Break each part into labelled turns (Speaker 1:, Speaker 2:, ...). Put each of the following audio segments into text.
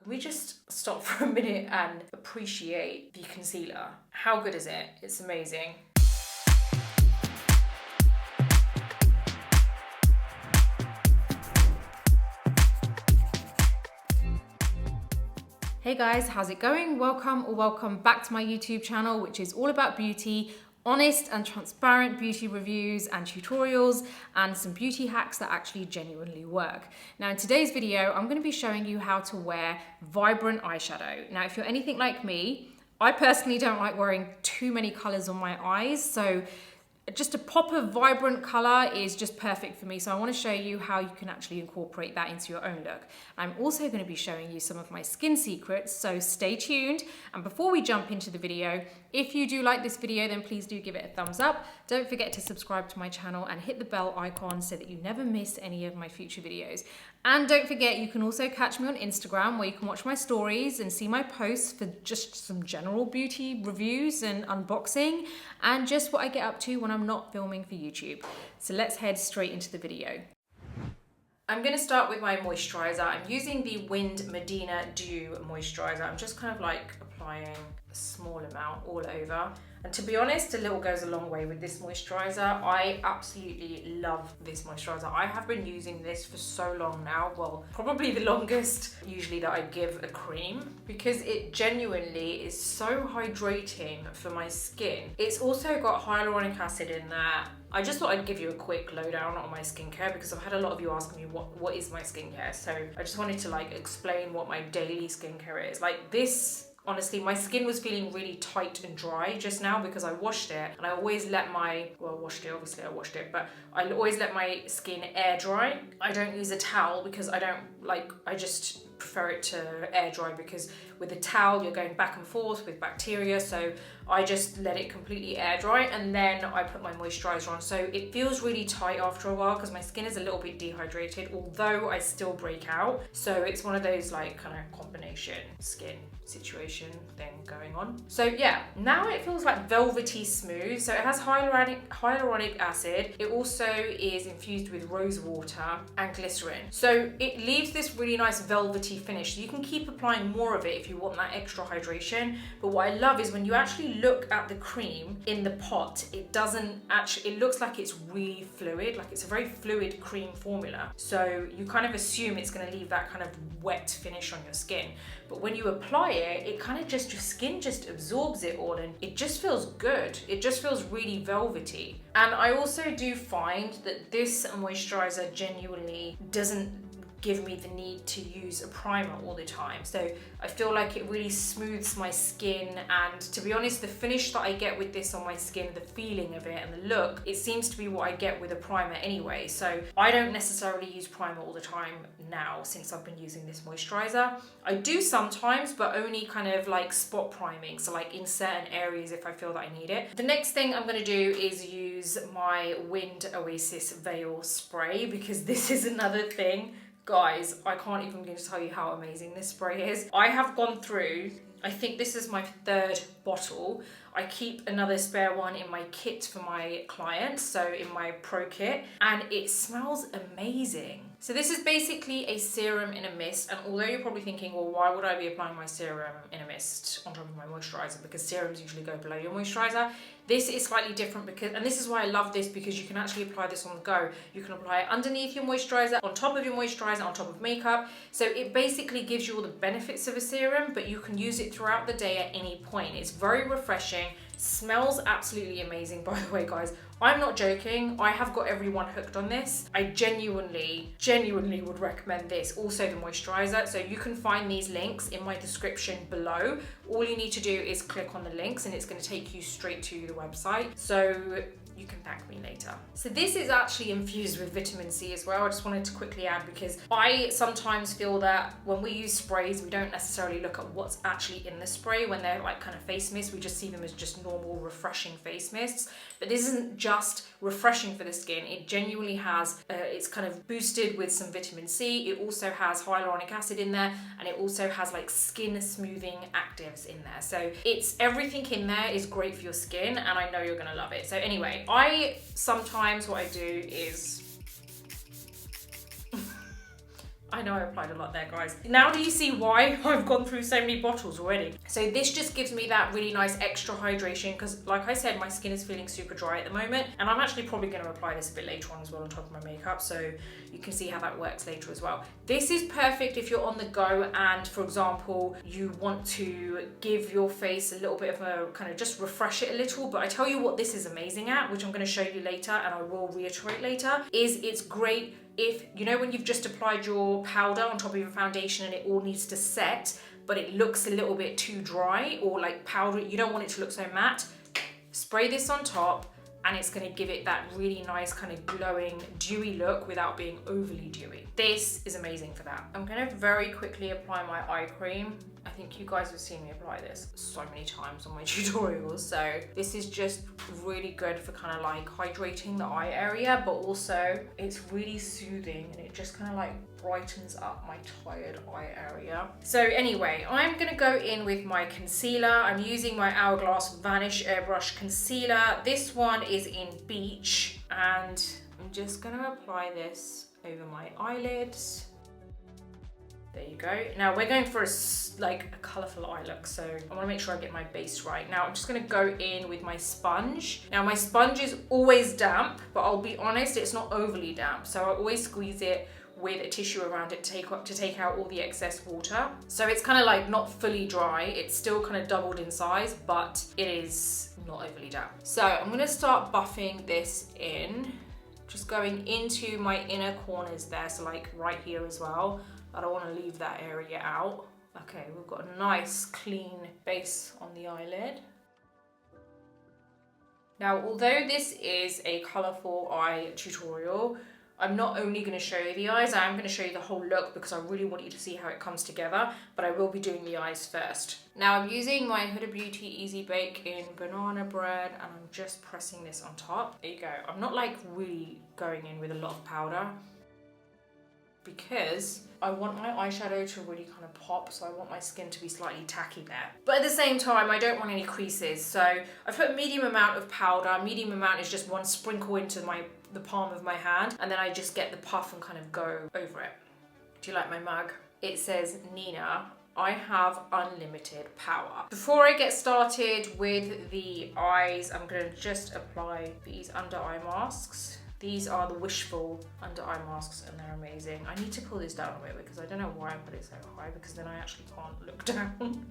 Speaker 1: we just stop for a minute and appreciate the concealer. How good is it? It's amazing. Hey guys, how's it going? Welcome back to my YouTube channel, which is all about beauty, honest and transparent beauty reviews and tutorials, and some beauty hacks that actually genuinely work. Now in today's video, I'm going to be showing you how to wear vibrant eyeshadow. Now if you're anything like me, I personally don't like wearing too many colors on my eyes, so just a pop of vibrant color is just perfect for me. So I want to show you how you can actually incorporate that into your own look. I'm also going to be showing you some of my skin secrets, so stay tuned. And before we jump into the video, if you do like this video, then please do give it a thumbs up. Don't forget to subscribe to my channel and hit the bell icon so that you never miss any of my future videos. And don't forget, you can also catch me on Instagram, where you can watch my stories and see my posts for just some general beauty reviews and unboxing, and just what I get up to when I'm not filming for YouTube. So let's head straight into the video. I'm going to start with my moisturizer. I'm using the Wind Medina Dew moisturizer. I'm just kind of like applying a small amount all over. And to be honest, a little goes a long way with this moisturizer. I absolutely love this moisturizer. I have been using this for so long now. Well, probably the longest usually that I give a cream, because it genuinely is so hydrating for my skin. It's also got hyaluronic acid in there. I just thought I'd give you a quick lowdown on my skincare, because I've had a lot of you asking me what is my skincare. So I just wanted to like explain what my daily skincare is. Like this, honestly, my skin was feeling really tight and dry just now because I washed it, and I always let my, well, washed it, but I always let my skin air dry. I don't use a towel because I just prefer it to air dry, because with a towel you're going back and forth with bacteria, so I just let it completely air dry and then I put my moisturizer on. So it feels really tight after a while because my skin is a little bit dehydrated, although I still break out. So it's one of those like kind of combination skin situation thing going on. So yeah, now it feels like velvety smooth. So it has hyaluronic acid. It also is infused with rose water and glycerin. So it leaves this really nice velvety finish. You can keep applying more of it if you want that extra hydration. But what I love is when you actually look at the cream in the pot, it looks like it's really fluid, like it's a very fluid cream formula. So you kind of assume it's going to leave that kind of wet finish on your skin. But when you apply it, it kind of just, your skin just absorbs it all and it just feels good. It just feels really velvety. And I also do find that this moisturizer genuinely doesn't give me the need to use a primer all the time. So I feel like it really smooths my skin, and to be honest, the finish that I get with this on my skin, the feeling of it and the look, it seems to be what I get with a primer anyway. So I don't necessarily use primer all the time now since I've been using this moisturizer. I do sometimes, but only kind of like spot priming, so like in certain areas if I feel that I need it. The next thing I'm going to do is use my Wind Oasis Veil Spray, because this is another thing. Guys, I can't even begin to tell you how amazing this spray is. I have gone through, I think this is my third bottle. I keep another spare one in my kit for my clients, so in my pro kit, and it smells amazing. So this is basically a serum in a mist, and although you're probably thinking, well, why would I be applying my serum in a mist on top of my moisturizer? Because serums usually go below your moisturizer. This is slightly different because, and this is why I love this, because you can actually apply this on the go. You can apply it underneath your moisturizer, on top of your moisturizer, on top of makeup. So it basically gives you all the benefits of a serum, but you can use it throughout the day at any point. It's very refreshing, smells absolutely amazing, by the way, guys. I'm not joking. I have got everyone hooked on this. I genuinely would recommend this. Also the moisturizer. So you can find these links in my description below. All you need to do is click on the links and it's going to take you straight to the website. So you can thank me later. So this is actually infused with vitamin C as well. I just wanted to quickly add, because I sometimes feel that when we use sprays, we don't necessarily look at what's actually in the spray when they're like kind of face mists. We just see them as just normal refreshing face mists. But this isn't just refreshing for the skin. It genuinely has, it's kind of boosted with some vitamin C. It also has hyaluronic acid in there, and it also has like skin smoothing actives in there. So it's everything in there is great for your skin, and I know you're gonna love it. So anyway, I sometimes what I do is I know I applied a lot there, guys. Now do you see why I've gone through so many bottles already? So this just gives me that really nice extra hydration because like I said, my skin is feeling super dry at the moment, and I'm actually probably going to apply this a bit later on as well on top of my makeup, so you can see how that works later as well. This is perfect if you're on the go and, for example, you want to give your face a little bit of a kind of just refresh it a little. But I tell you what this is amazing at, which I'm going to show you later and I will reiterate later, is it's great if, you know, when you've just applied your powder on top of your foundation and it all needs to set, but it looks a little bit too dry or like powder, you don't want it to look so matte, spray this on top and it's going to give it that really nice kind of glowing, dewy look without being overly dewy. This is amazing for that. I'm going to very quickly apply my eye cream. I think you guys have seen me apply this so many times on my tutorials. So this is just really good for kind of like hydrating the eye area, but also it's really soothing and it just kind of like brightens up my tired eye area. So anyway, I'm gonna go in with my concealer. I'm using my Hourglass Vanish Airbrush Concealer. This one is in Beach, and I'm just gonna apply this over my eyelids. There you go. Now we're going for a colourful eye look, so I want to make sure I get my base right. Now I'm just going to go in with my sponge. Now my sponge is always damp, but I'll be honest, it's not overly damp. So I always squeeze it with a tissue around it to take out all the excess water. So it's kind of like not fully dry. It's still kind of doubled in size, but it is not overly damp. So I'm going to start buffing this in, just going into my inner corners there. So like right here as well. I don't want to leave that area out. Okay, we've got a nice clean base on the eyelid. Now, although this is a colourful eye tutorial, I'm not only going to show you the eyes, I am going to show you the whole look because I really want you to see how it comes together, but I will be doing the eyes first. Now I'm using my Huda Beauty Easy Bake in Banana Bread and I'm just pressing this on top. There you go. I'm not like really going in with a lot of powder, because I want my eyeshadow to really kind of pop, so I want my skin to be slightly tacky there. But at the same time, I don't want any creases, so I've put a medium amount of powder. Medium amount is just one sprinkle into the palm of my hand, and then I just get the puff and kind of go over it. Do you like my mug? It says, Nina, I have unlimited power. Before I get started with the eyes, I'm gonna just apply these under eye masks. These are the Wishful under eye masks and they're amazing. I need to pull this down a bit because I don't know why I put it so high, because then I actually can't look down.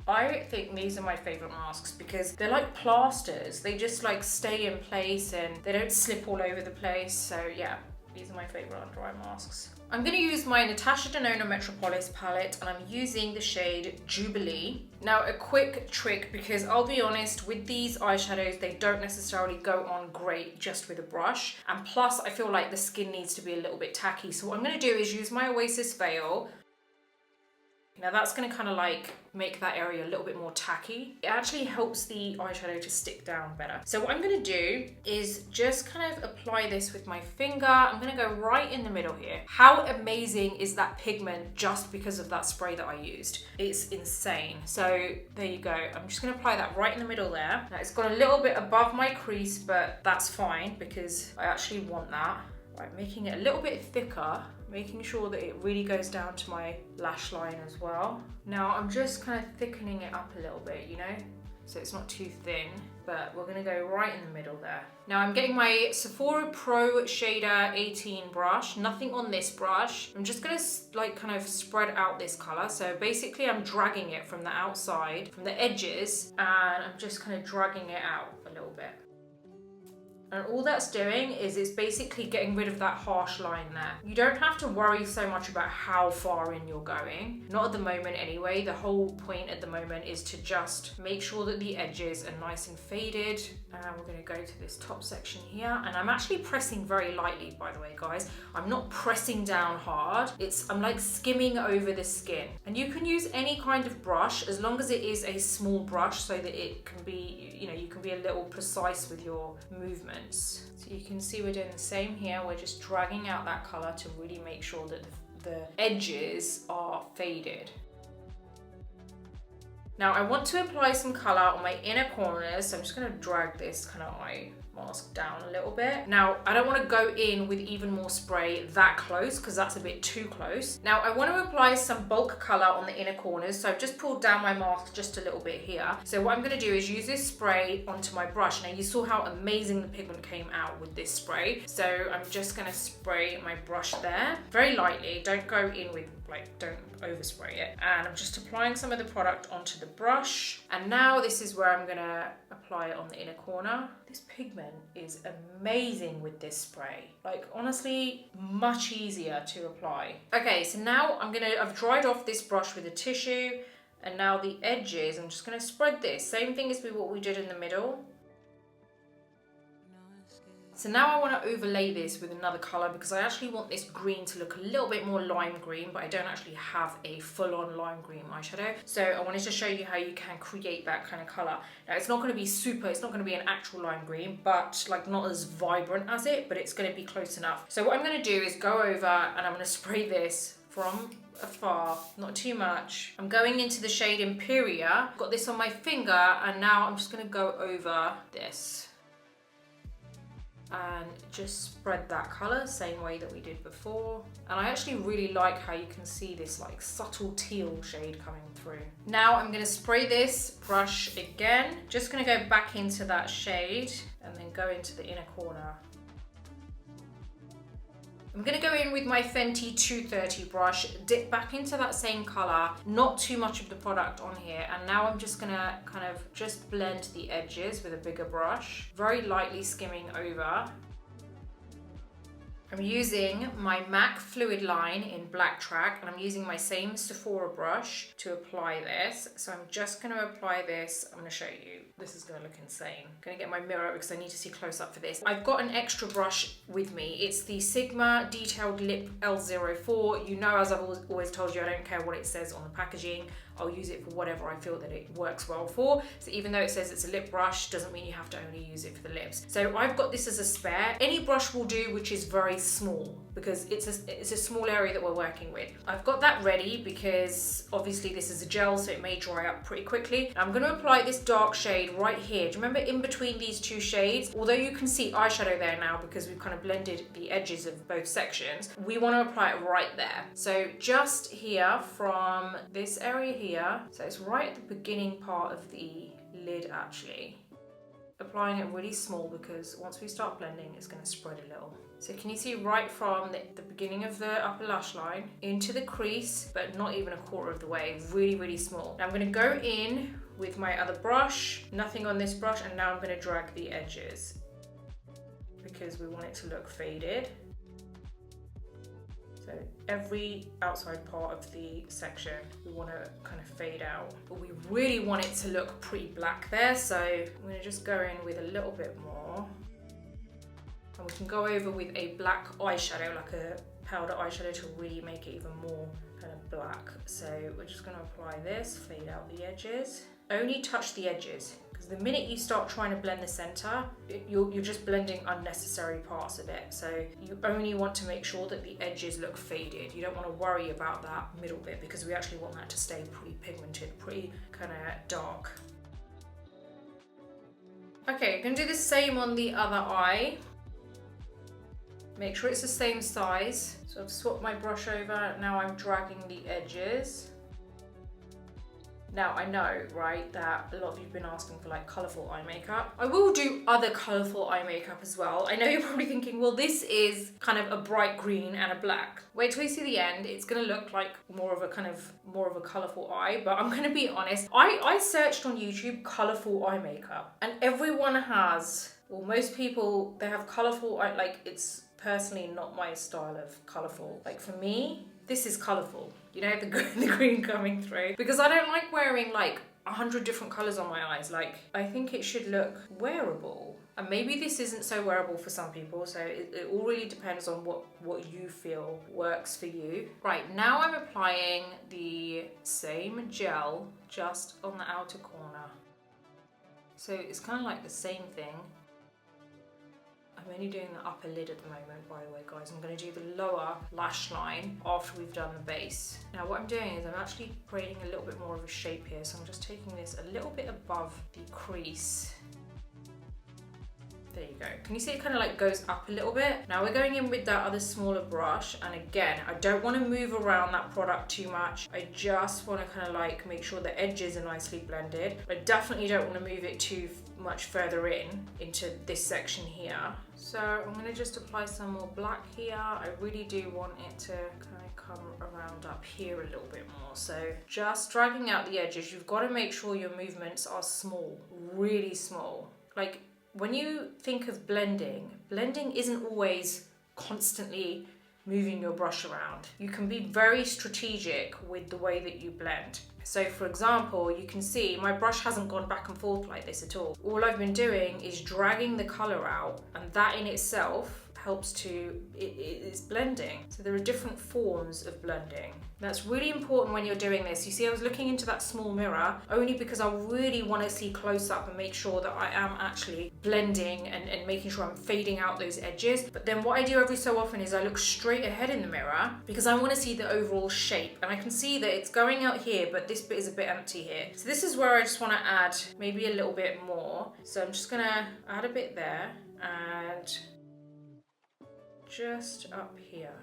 Speaker 1: I think these are my favorite masks because they're like plasters. They just like stay in place and they don't slip all over the place. So yeah, these are my favorite under eye masks. I'm going to use my Natasha Denona Metropolis palette and I'm using the shade Jubilee. Now a quick trick, because I'll be honest, with these eyeshadows, they don't necessarily go on great just with a brush. And plus I feel like the skin needs to be a little bit tacky. So what I'm going to do is use my Oasis Veil. Now that's going to kind of like make that area a little bit more tacky. It actually helps the eyeshadow to stick down better. So what I'm going to do is just kind of apply this with my finger. I'm going to go right in the middle here. How amazing is that pigment just because of that spray that I used? It's insane. So there you go. I'm just going to apply that right in the middle there. Now it's got a little bit above my crease, but that's fine because I actually want that. Right, making it a little bit thicker, making sure that it really goes down to my lash line as well. Now I'm just kind of thickening it up a little bit, you know, so it's not too thin, but we're gonna go right in the middle there. Now I'm getting my Sephora Pro Shader 18 brush, nothing on this brush. I'm just gonna like kind of spread out this color. So basically I'm dragging it from the outside, from the edges, and I'm just kind of dragging it out a little bit. And all that's doing is it's basically getting rid of that harsh line there. You don't have to worry so much about how far in you're going. Not at the moment anyway. The whole point at the moment is to just make sure that the edges are nice and faded. And we're gonna go to this top section here. And I'm actually pressing very lightly, by the way, guys. I'm not pressing down hard. I'm like skimming over the skin. And you can use any kind of brush as long as it is a small brush so that it can be, you know, you can be a little precise with your movement. So you can see we're doing the same here. We're just dragging out that color to really make sure that the edges are faded. Now I want to apply some color on my inner corners, so I'm just going to drag this kind of my mask down a little bit. Now, I don't want to go in with even more spray that close because that's a bit too close. Now, I want to apply some bulk color on the inner corners, so I've just pulled down my mask just a little bit here. So what I'm going to do is use this spray onto my brush. Now, you saw how amazing the pigment came out with this spray. So I'm just going to spray my brush there very lightly. Don't go in with, like, don't overspray it. And I'm just applying some of the product onto the brush. And now this is where I'm going to apply it on the inner corner. This pigment is amazing with this spray. Like, honestly, much easier to apply. Okay, so now I've dried off this brush with a tissue, and now the edges, I'm just gonna spread this. Same thing as what we did in the middle. So now I want to overlay this with another color because I actually want this green to look a little bit more lime green, but I don't actually have a full-on lime green eyeshadow. So I wanted to show you how you can create that kind of color. Now it's not going to be it's not going to be an actual lime green, but like not as vibrant as it, but it's going to be close enough. So what I'm going to do is go over and I'm going to spray this from afar, not too much. I'm going into the shade Imperial. Got this on my finger, and now I'm just going to go over this and just spread that color same way that we did before. And I actually really like how you can see this like subtle teal shade coming through. Now I'm going to spray this brush again, just going to go back into that shade and then go into the inner corner. I'm going to go in with my Fenty 230 brush, dip back into that same colour, not too much of the product on here, and now I'm just going to kind of just blend the edges with a bigger brush, very lightly skimming over. I'm using my MAC Fluid Line in Black Track, and I'm using my same Sephora brush to apply this. So I'm just going to apply this. I'm going to show you. This is going to look insane. I'm going to get my mirror because I need to see close up for this. I've got an extra brush with me. It's the Sigma Detailed Lip L04. You know, as I've always told you, I don't care what it says on the packaging. I'll use it for whatever I feel that it works well for. So even though it says it's a lip brush, doesn't mean you have to only use it for the lips. So I've got this as a spare. Any brush will do which is very small, because it's a small area that we're working with. I've got that ready because obviously this is a gel, so it may dry up pretty quickly. I'm going to apply this dark shade right here. Do you remember in between these two shades? Although you can see eyeshadow there now because we've kind of blended the edges of both sections, we want to apply it right there. So just here from this area here, so it's right at the beginning part of the lid actually. Applying it really small because once we start blending, it's going to spread a little. So can you see right from the beginning of the upper lash line into the crease, but not even a quarter of the way, really, really small. Now I'm going to go in with my other brush, nothing on this brush, and now I'm going to drag the edges because we want it to look faded. So every outside part of the section we want to kind of fade out, but we really want it to look pretty black there, so I'm going to just go in with a little bit more, and we can go over with a black eyeshadow, like a powder eyeshadow, to really make it even more kind of black. So we're just going to apply this, fade out the edges, only touch the edges, because the minute you start trying to blend the center, you're just blending unnecessary parts of it. So you only want to make sure that the edges look faded. You don't want to worry about that middle bit because we actually want that to stay pretty pigmented, pretty kind of dark. Okay, I'm going to do the same on the other eye. Make sure it's the same size. So I've swapped my brush over, now I'm dragging the edges. Now I know, right, that a lot of you have been asking for like colourful eye makeup. I will do other colourful eye makeup as well. I know you're probably thinking, well, this is kind of a bright green and a black. Wait till you see the end. It's gonna look like more of a colourful eye, but I'm gonna be honest. I searched on YouTube colourful eye makeup, and everyone has, well, most people, they have colourful eye, like it's personally not my style of colourful. Like for me, this is colourful. You know, the green coming through. Because I don't like wearing like 100 different colours on my eyes. Like, I think it should look wearable. And maybe this isn't so wearable for some people, so it all really depends on what you feel works for you. Right, now I'm applying the same gel just on the outer corner. So it's kind of like the same thing. I'm only doing the upper lid at the moment, by the way, guys. I'm going to do the lower lash line after we've done the base. Now what I'm doing is I'm actually creating a little bit more of a shape here. So I'm just taking this a little bit above the crease. There you go. Can you see it kind of like goes up a little bit? Now we're going in with that other smaller brush, and again, I don't want to move around that product too much. I just want to kind of like make sure the edges are nicely blended. I definitely don't want to move it too much further into this section here. So I'm going to just apply some more black here. I really do want it to kind of come around up here a little bit more. So just dragging out the edges. You've got to make sure your movements are small, really small. Like, when you think of blending isn't always constantly moving your brush around. You can be very strategic with the way that you blend. So for example, you can see my brush hasn't gone back and forth like this at all. All I've been doing is dragging the color out, and that in itself helps to, it's blending. So there are different forms of blending. That's really important when you're doing this. You see, I was looking into that small mirror only because I really want to see close up and make sure that I am actually blending and making sure I'm fading out those edges. But then what I do every so often is I look straight ahead in the mirror because I want to see the overall shape. And I can see that it's going out here, but this bit is a bit empty here. So this is where I just want to add maybe a little bit more. So I'm just going to add a bit there and just up here.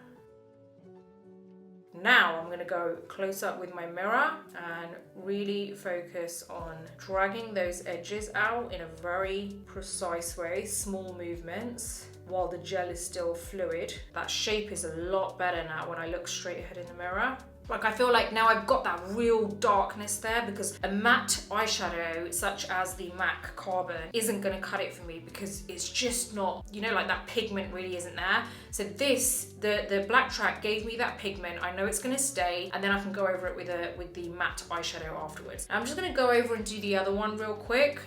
Speaker 1: Now I'm going to go close up with my mirror and really focus on dragging those edges out in a very precise way, small movements, while the gel is still fluid. That shape is a lot better now when I look straight ahead in the mirror. Like, I feel like now I've got that real darkness there, because a matte eyeshadow such as the MAC Carbon isn't going to cut it for me because it's just not, you know, like that pigment really isn't there. So this, the black track gave me that pigment. I know it's going to stay, and then I can go over it with the matte eyeshadow afterwards. I'm just going to go over and do the other one real quick,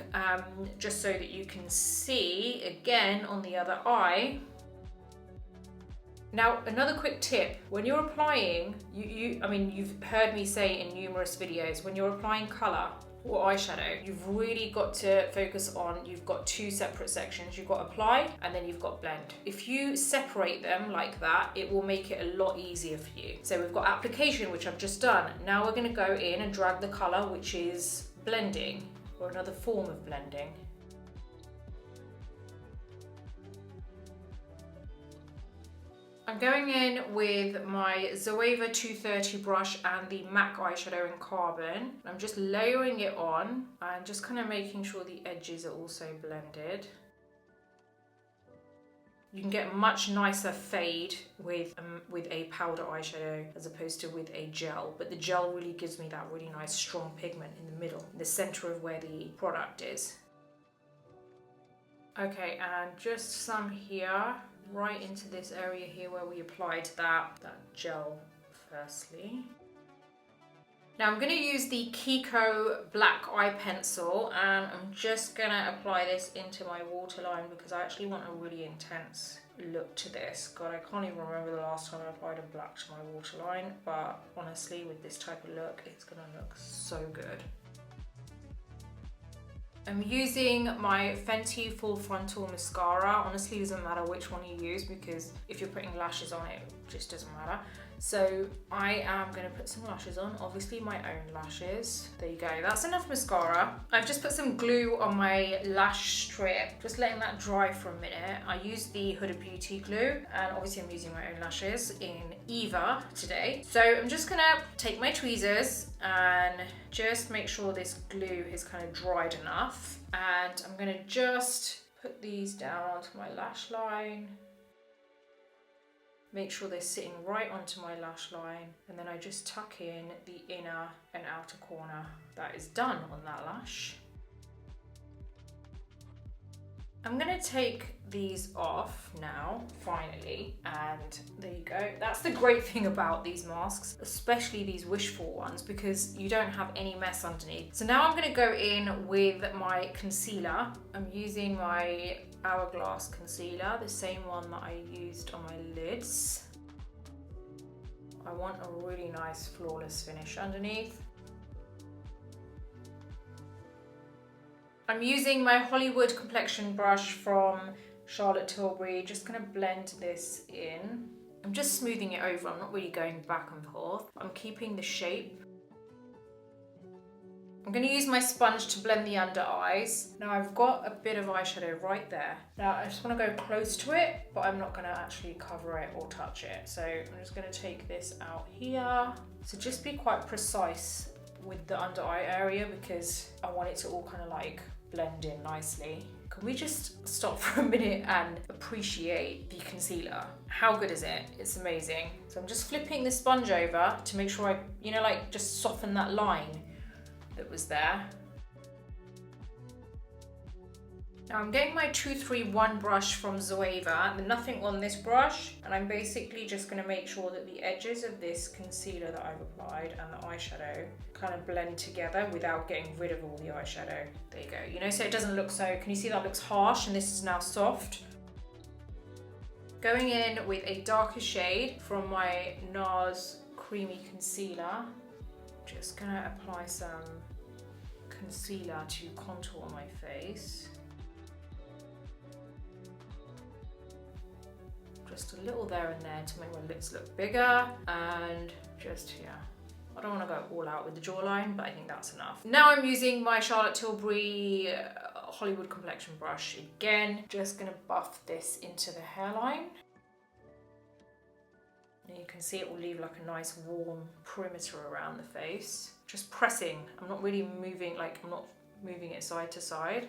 Speaker 1: just so that you can see again on the other eye. Now, another quick tip, when you're applying, I mean, you've heard me say in numerous videos, when you're applying color or eyeshadow, you've really got to focus on, you've got two separate sections. You've got apply and then you've got blend. If you separate them like that, it will make it a lot easier for you. So we've got application, which I've just done. Now we're gonna go in and drag the color, which is blending, or another form of blending. I'm going in with my Zoeva 230 brush and the MAC eyeshadow in Carbon. I'm just layering it on and just kind of making sure the edges are also blended. You can get a much nicer fade with a powder eyeshadow as opposed to with a gel, but the gel really gives me that really nice strong pigment in the middle, in the center of where the product is. Okay, and just some here, right into this area here where we applied that gel firstly. Now I'm going to use the Kiko black eye pencil, and I'm just going to apply this into my waterline because I actually want a really intense look to this. God, I can't even remember the last time I applied a black to my waterline, but honestly with this type of look it's going to look so good. I'm using my Fenty Full Frontal Mascara. Honestly, it doesn't matter which one you use because if you're putting lashes on it just doesn't matter. So I am going to put some lashes on, obviously my own lashes. There you go, that's enough mascara. I've just put some glue on my lash strip, just letting that dry for a minute. I used the Huda Beauty glue, and obviously I'm using my own lashes in Eva today. So I'm just gonna take my tweezers and just make sure this glue is kind of dried enough. And I'm gonna just put these down onto my lash line. Make sure they're sitting right onto my lash line, and then I just tuck in the inner and outer corner. That is done on that lash. I'm gonna take these off now, finally, and there you go. That's the great thing about these masks, especially these wishful ones, because you don't have any mess underneath. So now I'm gonna go in with my concealer. I'm using my Hourglass concealer, the same one that I used on my lids. I want a really nice flawless finish underneath. I'm using my Hollywood complexion brush from Charlotte Tilbury, just gonna blend this in. I'm just smoothing it over, I'm not really going back and forth. I'm keeping the shape. I'm going to use my sponge to blend the under eyes. Now I've got a bit of eyeshadow right there. Now I just want to go close to it, but I'm not going to actually cover it or touch it. So I'm just going to take this out here. So just be quite precise with the under eye area because I want it to all kind of like blend in nicely. Can we just stop for a minute and appreciate the concealer? How good is it? It's amazing. So I'm just flipping the sponge over to make sure I, you know, like just soften that line that was there. Now I'm getting my 231 brush from Zoeva, and nothing on this brush, and I'm basically just going to make sure that the edges of this concealer that I've applied and the eyeshadow kind of blend together without getting rid of all the eyeshadow. There you go. You know, so it doesn't look so, can you see that looks harsh and this is now soft? Going in with a darker shade from my NARS Creamy Concealer. Just gonna apply some concealer to contour my face. Just a little there and there to make my lips look bigger, and just here. I don't want to go all out with the jawline, but I think that's enough. Now I'm using my Charlotte Tilbury Hollywood complexion brush again. Just gonna buff this into the hairline. And you can see it will leave like a nice warm perimeter around the face. Just pressing. I'm not really moving, like I'm not moving it side to side.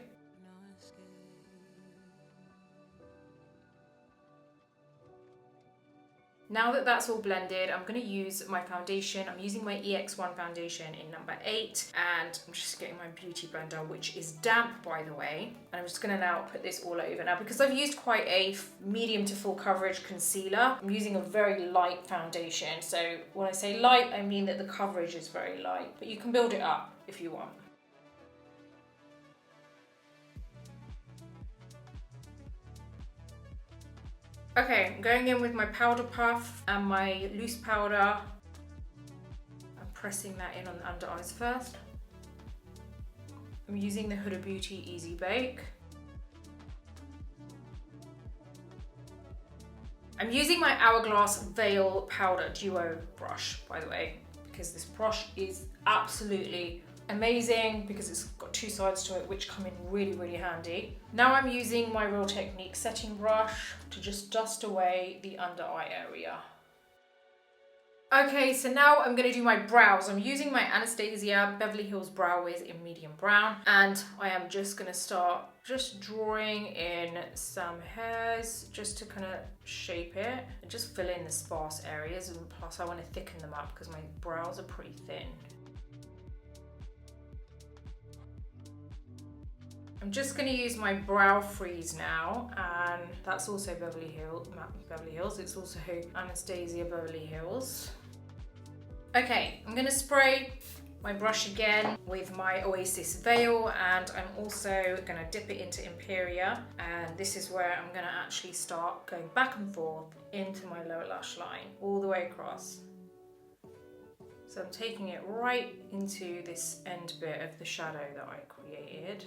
Speaker 1: Now that that's all blended, I'm going to use my foundation. I'm using my EX1 foundation in number 8, and I'm just getting my beauty blender, which is damp, by the way. And I'm just going to now put this all over. Now, because I've used quite a medium to full coverage concealer, I'm using a very light foundation. So when I say light, I mean that the coverage is very light, but you can build it up if you want. Okay, I'm going in with my powder puff and my loose powder. I'm pressing that in on the under eyes first. I'm using the Huda Beauty Easy Bake. I'm using my Hourglass Veil Powder Duo brush, by the way, because this brush is absolutely amazing because it's got two sides to it which come in really, really handy. Now I'm using my Real Technique setting brush to just dust away the under eye area. Okay, so now I'm going to do my brows. I'm using my Anastasia Beverly Hills Brow Wiz in medium brown, and I am just going to start just drawing in some hairs just to kind of shape it and just fill in the sparse areas, and plus I want to thicken them up because my brows are pretty thin. I'm just going to use my brow freeze now, and that's also Beverly Hills, it's also Anastasia Beverly Hills. Okay, I'm going to spray my brush again with my Oasis Veil, and I'm also going to dip it into Imperia, and this is where I'm going to actually start going back and forth into my lower lash line, all the way across. So I'm taking it right into this end bit of the shadow that I created.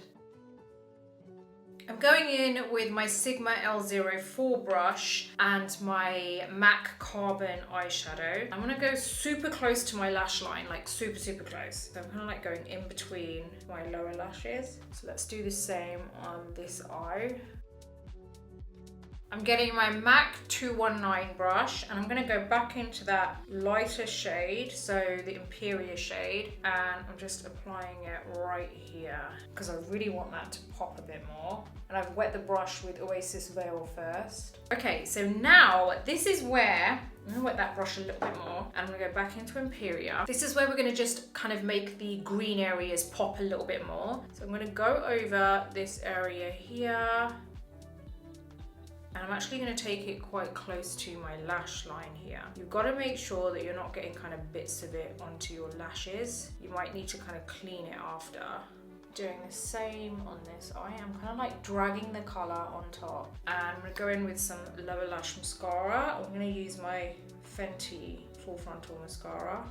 Speaker 1: I'm going in with my Sigma L04 brush and my MAC Carbon eyeshadow. I'm gonna go super close to my lash line, like super, super close. So I'm kind of like going in between my lower lashes. So let's do the same on this eye. I'm getting my MAC 219 brush, and I'm going to go back into that lighter shade, so the Imperia shade, and I'm just applying it right here because I really want that to pop a bit more. And I've wet the brush with Oasis Veil first. Okay, so now this is where I'm going to wet that brush a little bit more, and I'm going to go back into Imperia. This is where we're going to just kind of make the green areas pop a little bit more. So I'm going to go over this area here. And I'm actually going to take it quite close to my lash line here. You've got to make sure that you're not getting kind of bits of it onto your lashes. You might need to kind of clean it after. Doing the same on this eye. I'm kind of like dragging the colour on top. And I'm going to go in with some lower lash mascara. I'm going to use my Fenty Full Frontal Mascara.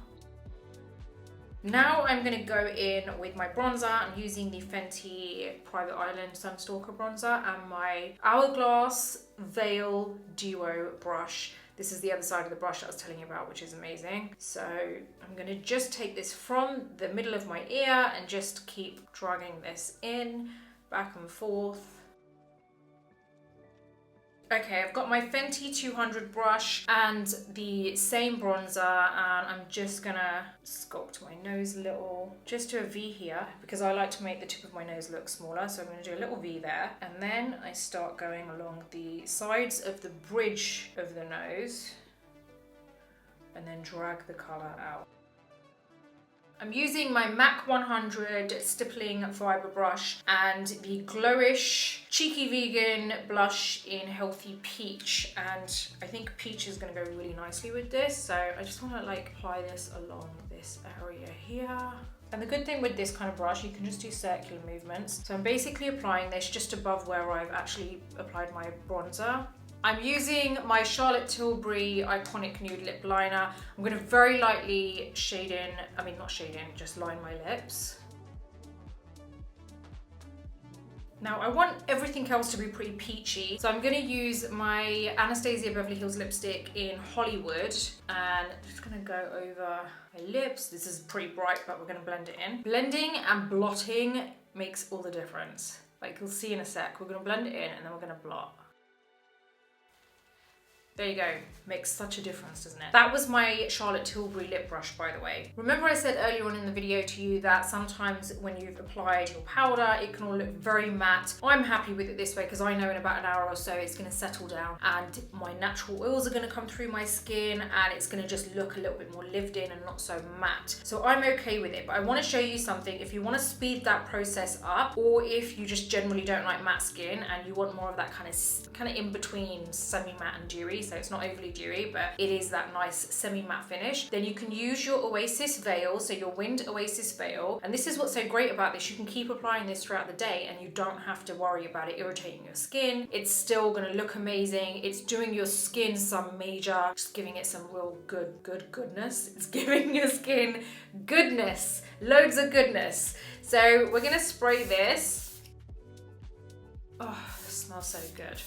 Speaker 1: Now I'm going to go in with my bronzer. I'm using the Fenty Private Island Sunstalker bronzer and my Hourglass Veil Duo brush. This is the other side of the brush that I was telling you about, which is amazing. So I'm gonna just take this from the middle of my ear and just keep dragging this in, back and forth. Okay, I've got my Fenty 200 brush and the same bronzer, and I'm just gonna sculpt my nose a little, just do a V here, because I like to make the tip of my nose look smaller, so I'm gonna do a little V there, and then I start going along the sides of the bridge of the nose, and then drag the colour out. I'm using my MAC 100 stippling fibre brush and the Glowish Cheeky Vegan blush in Healthy Peach, and I think peach is going to go really nicely with this, so I just want to like apply this along this area here. And the good thing with this kind of brush, you can just do circular movements. So I'm basically applying this just above where I've actually applied my bronzer. I'm using my Charlotte Tilbury Iconic Nude Lip Liner. I'm going to very lightly shade in, just line my lips. Now I want everything else to be pretty peachy, so I'm going to use my Anastasia Beverly Hills lipstick in Hollywood, and I'm just going to go over my lips. This is pretty bright, but we're going to blend it in. Blending and blotting makes all the difference. Like you'll see in a sec, we're going to blend it in and then we're going to blot. There you go, makes such a difference, doesn't it? That was my Charlotte Tilbury lip brush, by the way. Remember I said earlier on in the video to you that sometimes when you've applied your powder, it can all look very matte. I'm happy with it this way because I know in about an hour or so it's gonna settle down and my natural oils are gonna come through my skin and it's gonna just look a little bit more lived in and not so matte. So I'm okay with it, but I wanna show you something. If you wanna speed that process up, or if you just generally don't like matte skin and you want more of that kind of in between semi-matte and dewy, so it's not overly dewy, but it is that nice semi-matte finish, then you can use your Oasis veil, so your Wind Oasis veil. And this is what's so great about this, you can keep applying this throughout the day and you don't have to worry about it irritating your skin. It's still gonna look amazing. It's doing your skin some major, just giving it some real goodness. It's giving your skin goodness, loads of goodness. So we're gonna spray this. Oh, it smells so good.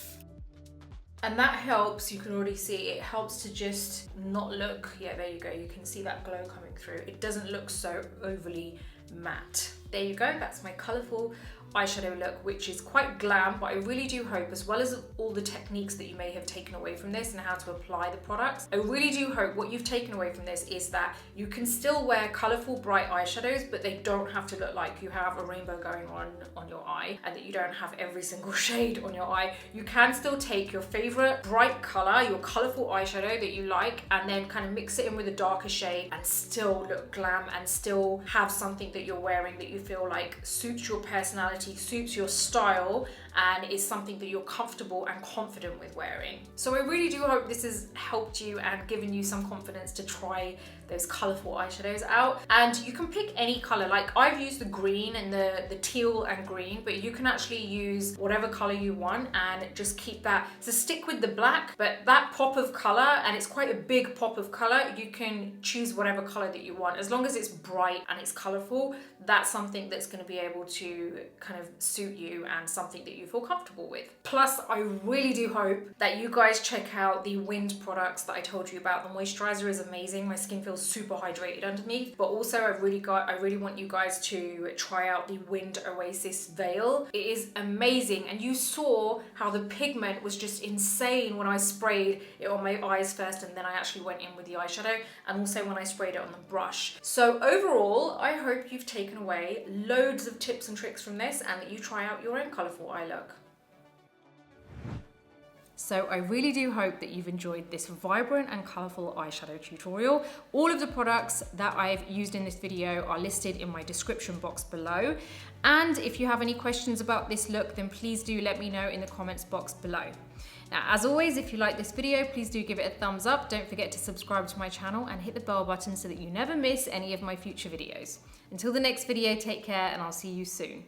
Speaker 1: And that helps, you can already see, it helps to just not look, yeah, there you go, you can see that glow coming through. It doesn't look so overly matte. There you go, that's my colourful eyeshadow look, which is quite glam, but I really do hope, as well as all the techniques that you may have taken away from this and how to apply the products, I really do hope what you've taken away from this is that you can still wear colourful, bright eyeshadows, but they don't have to look like you have a rainbow going on your eye, and that you don't have every single shade on your eye. You can still take your favourite bright colour, your colourful eyeshadow that you like, and then kind of mix it in with a darker shade and still look glam and still have something that you're wearing that you feel like suits your personality, suits your style, and is something that you're comfortable and confident with wearing. So I really do hope this has helped you and given you some confidence to try those colourful eyeshadows out. And you can pick any colour, like I've used the green and the teal and green, but you can actually use whatever colour you want and just keep that. So stick with the black, but that pop of colour, and it's quite a big pop of colour, you can choose whatever colour that you want. As long as it's bright and it's colourful, that's something that's going to be able to kind of suit you and something that you feel comfortable with. Plus, I really do hope that you guys check out the Wind products that I told you about. The moisturizer is amazing. My skin feels super hydrated underneath, but also I really want you guys to try out the Wind Oasis veil. It is amazing, and you saw how the pigment was just insane when I sprayed it on my eyes first, and then I actually went in with the eyeshadow, and also when I sprayed it on the brush. So overall, I hope you've taken away loads of tips and tricks from this and that you try out your own colourful eye look. So I really do hope that you've enjoyed this vibrant and colourful eyeshadow tutorial. All of the products that I've used in this video are listed in my description box below. And if you have any questions about this look, then please do let me know in the comments box below. Now, as always, if you like this video, please do give it a thumbs up. Don't forget to subscribe to my channel and hit the bell button so that you never miss any of my future videos. Until the next video, take care and I'll see you soon.